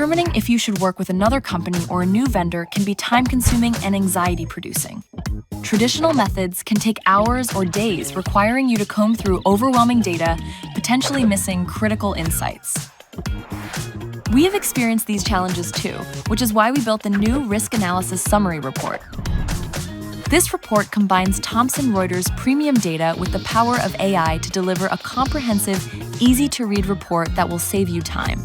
determining if you should work with another company or a new vendor can be time-consuming and anxiety-producing. Traditional methods can take hours or days, requiring you to comb through overwhelming data, potentially missing critical insights. We have experienced these challenges too, which is why we built the new Risk Analysis Summary Report. This report combines Thomson Reuters Premium data with the power of AI to deliver a comprehensive, easy-to-read report that will save you time.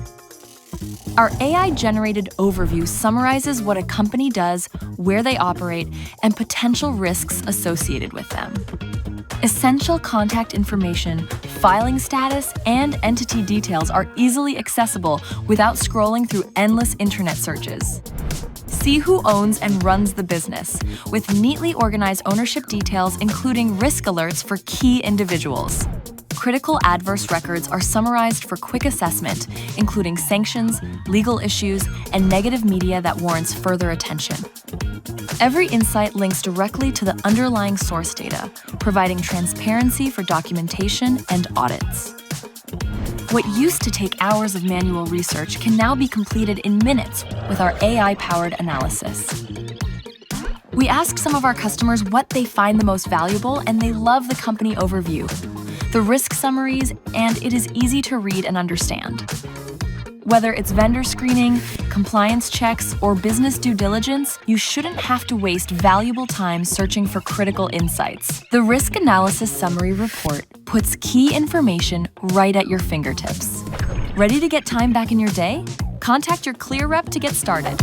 Our AI-generated overview summarizes what a company does, where they operate, and potential risks associated with them. Essential contact information, filing status, and entity details are easily accessible without scrolling through endless internet searches. See who owns and runs the business, with neatly organized ownership details including risk alerts for key individuals. Critical adverse records are summarized for quick assessment, including sanctions, legal issues, and negative media that warrants further attention. Every insight links directly to the underlying source data, providing transparency for documentation and audits. What used to take hours of manual research can now be completed in minutes with our AI-powered analysis. We asked some of our customers what they find the most valuable, and they love the company overview, the risk summaries, and it is easy to read and understand. Whether it's vendor screening, compliance checks, or business due diligence, you shouldn't have to waste valuable time searching for critical insights. The Risk Analysis Summary Report puts key information right at your fingertips. Ready to get time back in your day? Contact your Clear rep to get started.